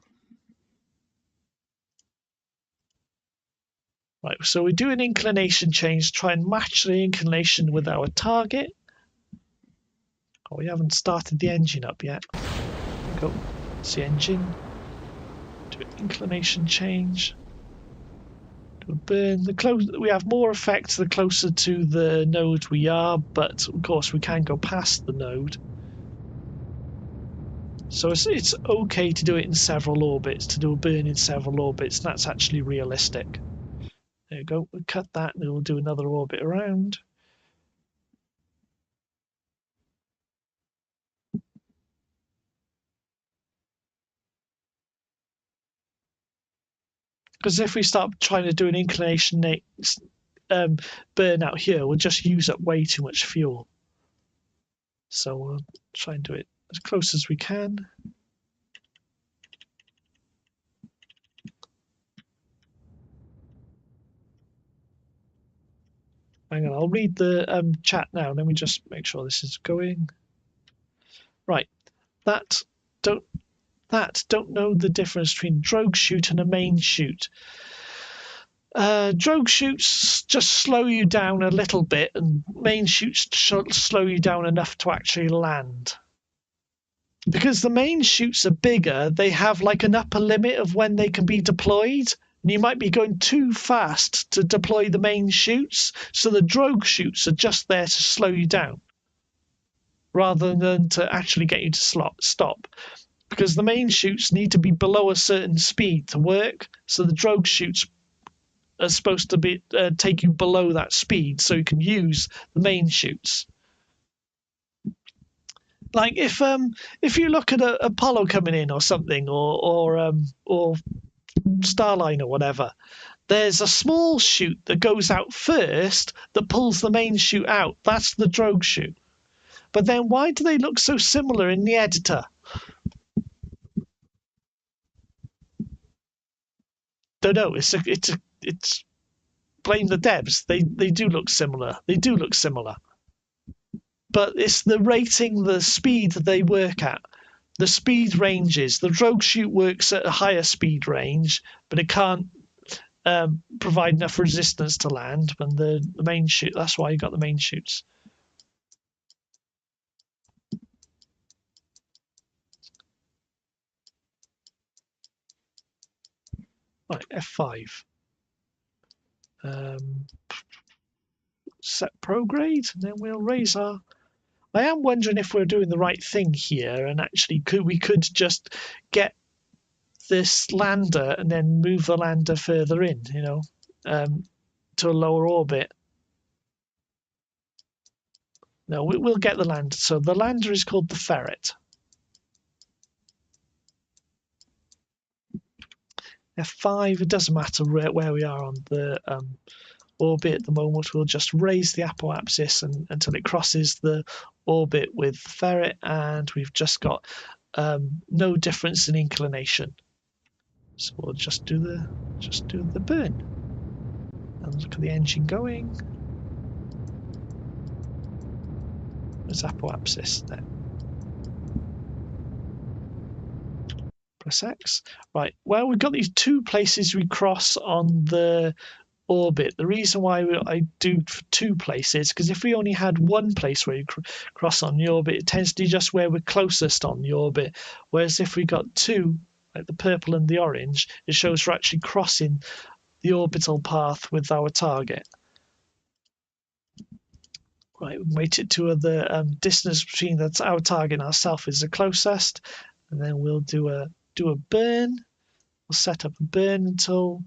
Right, so we do an inclination change, try and match the inclination with our target. Oh, we haven't started the engine up yet. There we go. It's the engine. Do an inclination change. Do a burn. We have more effect the closer to the node we are, but of course we can go past the node. So it's okay to do it in several orbits, to do a burn in several orbits. That's actually realistic. There you go. We'll cut that and we'll do another orbit around. Because if we start trying to do an inclination burn out here, we'll just use up way too much fuel. So we'll try and do it as close as we can. Hang on, I'll read the chat now. Let me just make sure this is going. Right, don't know the difference between drogue chute and a main chute. Drogue chutes just slow you down a little bit, and main chutes slow you down enough to actually land. Because the main chutes are bigger, they have like an upper limit of when they can be deployed. And you might be going too fast to deploy the main chutes, so the drogue chutes are just there to slow you down rather than to actually get you to stop. Because the main chutes need to be below a certain speed to work, so the drogue chutes are supposed to be take you below that speed so you can use the main chutes. Like if you look at a Apollo coming in or something, or Starline or whatever, there's a small chute that goes out first that pulls the main chute out. That's the drogue chute. But then why do they look so similar in the editor? Don't know. It's blame the devs. They do look similar. They do look similar. But it's the rating, the speed that they work at. The speed ranges. The drogue chute works at a higher speed range, but it can't provide enough resistance to land when the main chute. That's why you got the main chutes. Right, F5. Set prograde, and then we'll raise our. I am wondering if we're doing the right thing here, and actually we could just get this lander and then move the lander further in, to a lower orbit. No, we'll get the lander. So the lander is called the Ferret. F5, it doesn't matter where we are on the orbit at the moment. We'll just raise the apoapsis until it crosses the orbit with Ferret, and we've just got no difference in inclination. So we'll just do the burn. And look at the engine going. There's apoapsis there. plus X. Right, well, we've got these two places we cross on the orbit. The reason why I do two places, because if we only had one place where you cross on the orbit, it tends to be just where we're closest on the orbit. Whereas if we got two, like the purple and the orange, it shows we're actually crossing the orbital path with our target. Right, we weight it to the distance between our target and ourselves is the closest, and then we'll do a burn. We'll set up a burn tool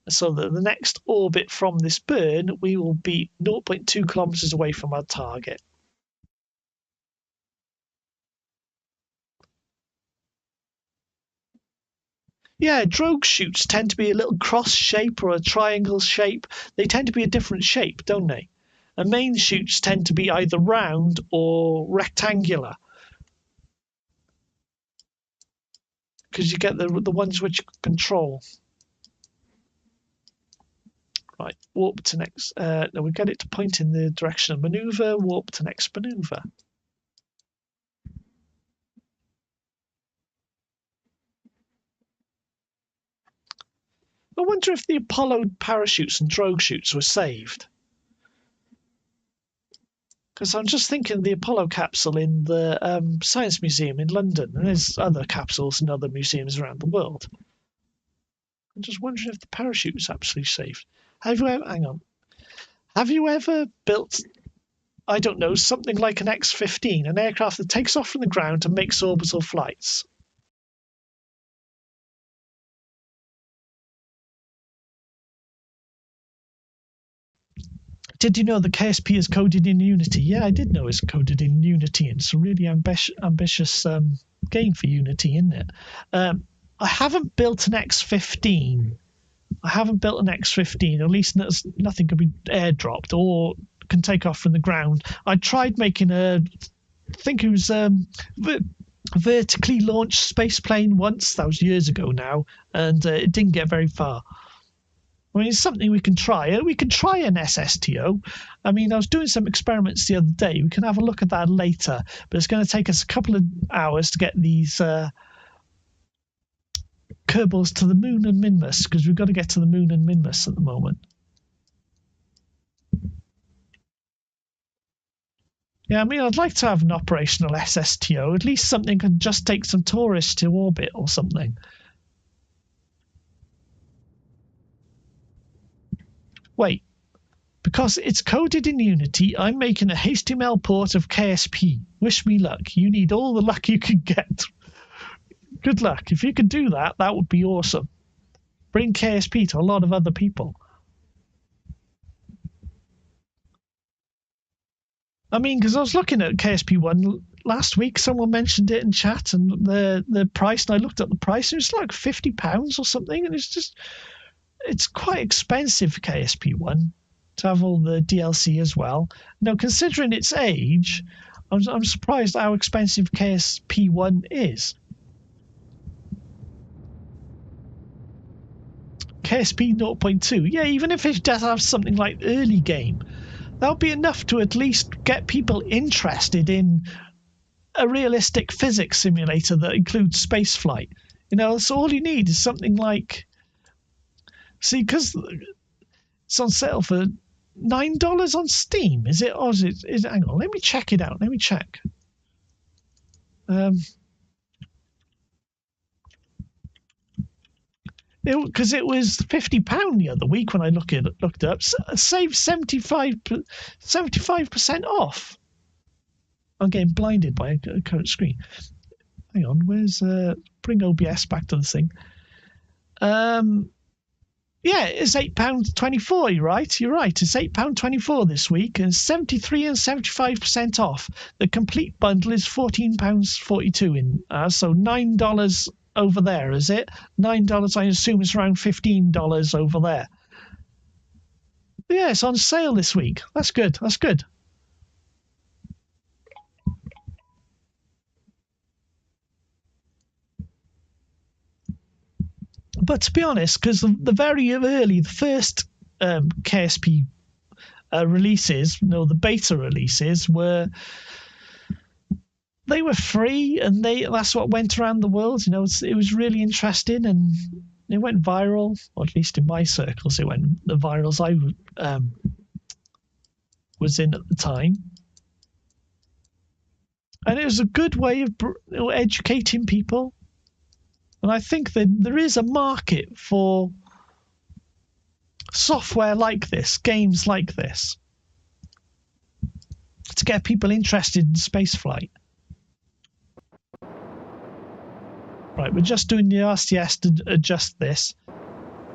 so that the next orbit from this burn, we will be 0.2 kilometers away from our target. Yeah, drogue chutes tend to be a little cross shape or a triangle shape. They tend to be a different shape, don't they? And main chutes tend to be either round or rectangular. Because you get the ones which you control. Right, warp to next. No, we get it to point in the direction of maneuver. Warp to next maneuver. I wonder if the Apollo parachutes and drogue chutes were saved. Because I'm just thinking of the Apollo capsule in the Science Museum in London, and there's other capsules in other museums around the world. I'm just wondering if the parachute was actually saved. Have you ever? Hang on. Have you ever built, I don't know, something like an X-15, an aircraft that takes off from the ground and makes orbital flights? Did you know that KSP is coded in Unity? Yeah, I did know it's coded in Unity. And it's a really ambitious game for Unity, isn't it? I haven't built an X-15. At least nothing can be airdropped or can take off from the ground. I tried making I think it was vertically launched space plane once. That was years ago now, and it didn't get very far. I mean, it's something we can try. We can try an SSTO. I mean, I was doing some experiments the other day. We can have a look at that later, but it's going to take us a couple of hours to get these Kerbals to the moon and Minmus, because we've got to get to the moon and Minmus at the moment. Yeah, I mean, I'd like to have an operational SSTO, at least something can just take some tourists to orbit or something. Wait, because it's coded in Unity, I'm making a HTML port of KSP. Wish me luck. You need all the luck you can get. Good luck. If you can do that, that would be awesome. Bring KSP to a lot of other people. I mean, because I was looking at KSP1 last week, someone mentioned it in chat, and the price, and I looked at the price, and it was like £50 or something, and it's quite expensive for KSP1 to have all the DLC as well. Now, considering its age, I'm surprised how expensive KSP1 is. KSP 0.2, yeah, even if it does have something like early game, that'll be enough to at least get people interested in a realistic physics simulator that includes spaceflight. You know, so all you need is something like, see, because it's on sale for $9 on Steam, is it? Or is it? Hang on, let me check it out. Let me check. Because it was £50 the other week when I looked it up. Saved 75% off. I'm getting blinded by a current screen. Hang on, where's bring OBS back to the thing. Yeah, it's £8.24. You're right. It's £8.24 this week, and 73 and 75% off. The complete bundle is £14.42 in. So $9 over there, is it? $9. I assume it's around $15 over there. But yeah, it's on sale this week. That's good. But to be honest, because the first KSP releases, the beta releases were they were free, and that's what went around the world. It was really interesting, and it went viral, or at least in my circles, it went the virals I was in at the time. And it was a good way of educating people. And I think that there is a market for software like this, games like this, to get people interested in spaceflight. Right, we're just doing the RCS to adjust this.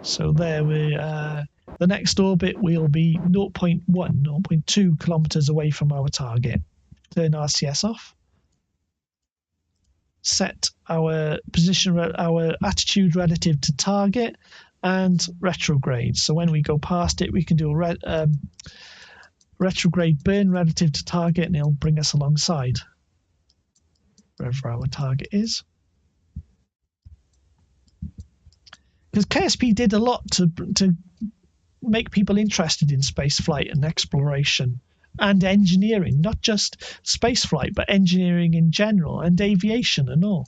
So there the next orbit will be 0.2 kilometers away from our target. Turn RCS off. Set our position, our attitude relative to target, and retrograde. So when we go past it, we can do a retrograde burn relative to target, and it'll bring us alongside wherever our target is. Because KSP did a lot to make people interested in space flight and exploration and engineering, not just space flight, but engineering in general and aviation and all.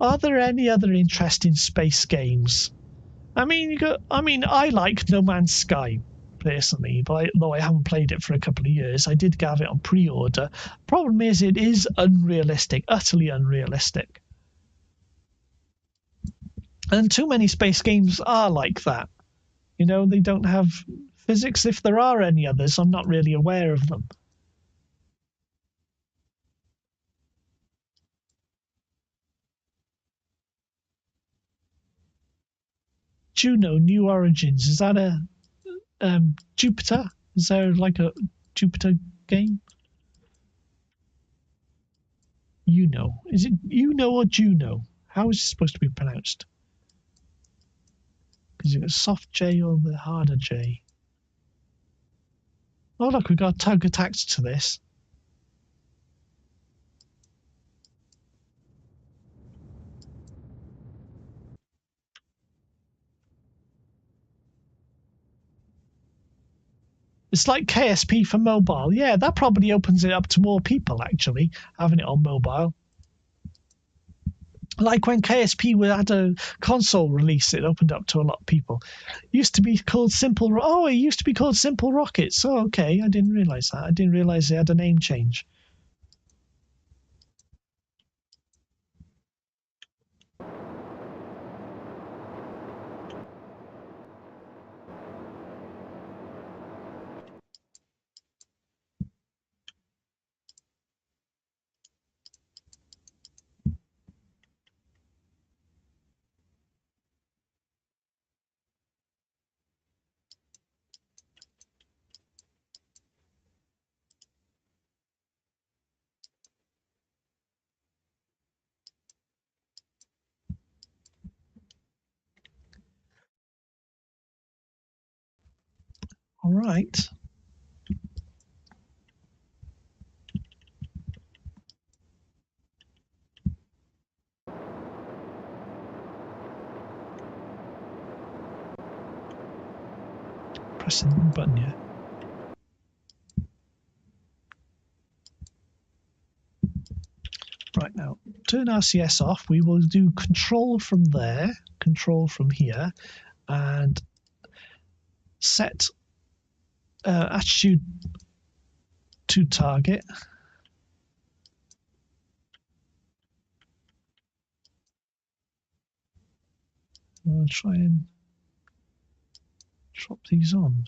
Are there any other interesting space games? I I like No Man's Sky personally, but though I haven't played it for a couple of years, I did have it on pre-order. Problem is, it is unrealistic, utterly unrealistic. And too many space games are like that. They don't have physics. If there are any others, I'm not really aware of them. Juno, New Origins, is that a Jupiter? Is there like a Jupiter game? Is it Uno or Juno? How is it supposed to be pronounced? Because you've got soft J or the harder J. Oh look, we've got a tug attached to this. It's like KSP for mobile. Yeah, that probably opens it up to more people, actually, having it on mobile. Like when KSP had a console release, it opened up to a lot of people. It used to be called Simple Rockets. Oh, okay, I didn't realise that. I didn't realise they had a name change. All right. Pressing the button here. Right, now turn RCS off. We will do control from there, control from here, and set attitude to target. We'll try and drop these on.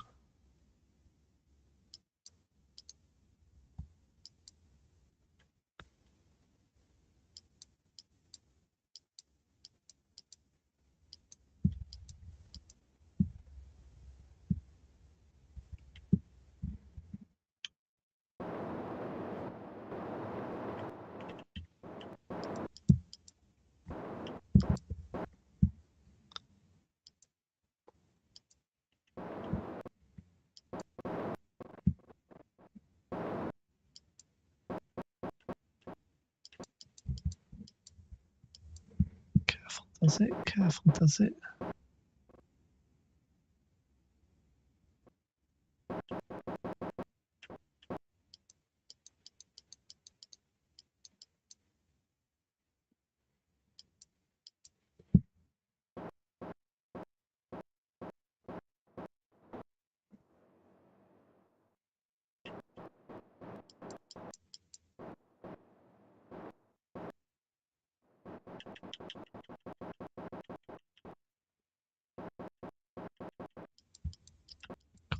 Does it? Careful, does it?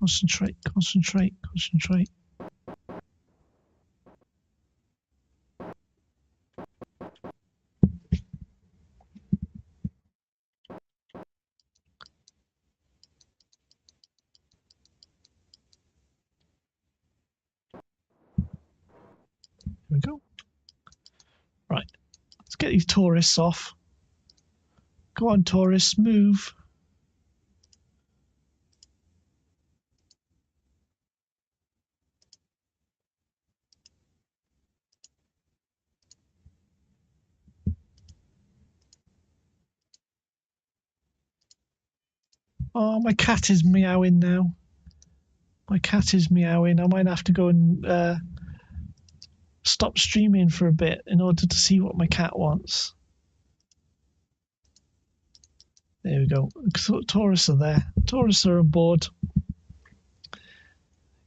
Concentrate, concentrate, concentrate. Here we go. Right, let's get these tourists off. Go on, tourists, move. Oh, my cat is meowing now. My cat is meowing. I might have to go and stop streaming for a bit in order to see what my cat wants. There we go. Tourists are there. Tourists are aboard.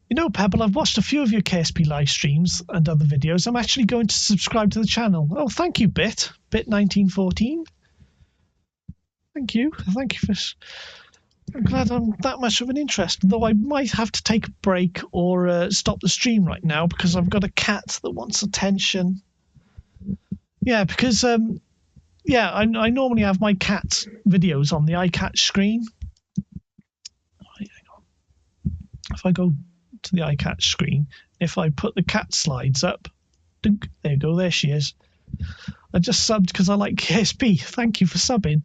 You know, Pebble, I've watched a few of your KSP live streams and other videos. I'm actually going to subscribe to the channel. Oh, thank you, Bit1914. Thank you. Thank you for... I'm glad I'm that much of an interest, though I might have to take a break or stop the stream right now because I've got a cat that wants attention. Yeah, because yeah, I normally have my cat videos on the iCatch screen. Right, hang on. If I go to the iCatch screen, if I put the cat slides up, there you go, there she is. I just subbed because I like KSP. Thank you for subbing.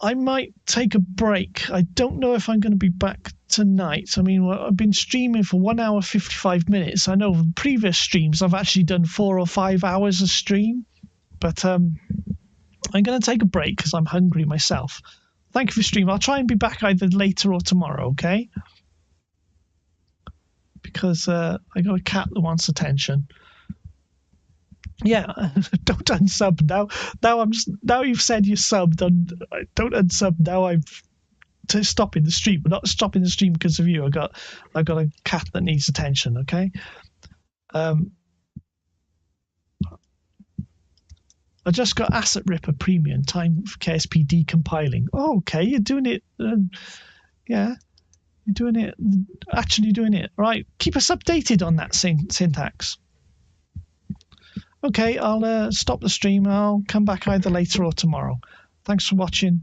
I might take a break. I don't know if I'm going to be back tonight. I mean, I've been streaming for 1 hour 55 minutes. I know in previous streams I've actually done 4 or 5 hours of stream, but I'm going to take a break because I'm hungry myself. Thank you for streaming. I'll try and be back either later or tomorrow, okay? Because I got a cat that wants attention. Yeah, don't unsub now. Now you've said you subbed. Don't unsub now. I'm stopping the stream. We're not stopping the stream because of you. I got a cat that needs attention. Okay. I just got Asset Ripper Premium. Time for KSP decompiling. Oh, okay, you're doing it. Yeah, you're doing it. Actually doing it. Right. Keep us updated on that syntax. Okay, I'll stop the stream. I'll come back either later or tomorrow. Thanks for watching.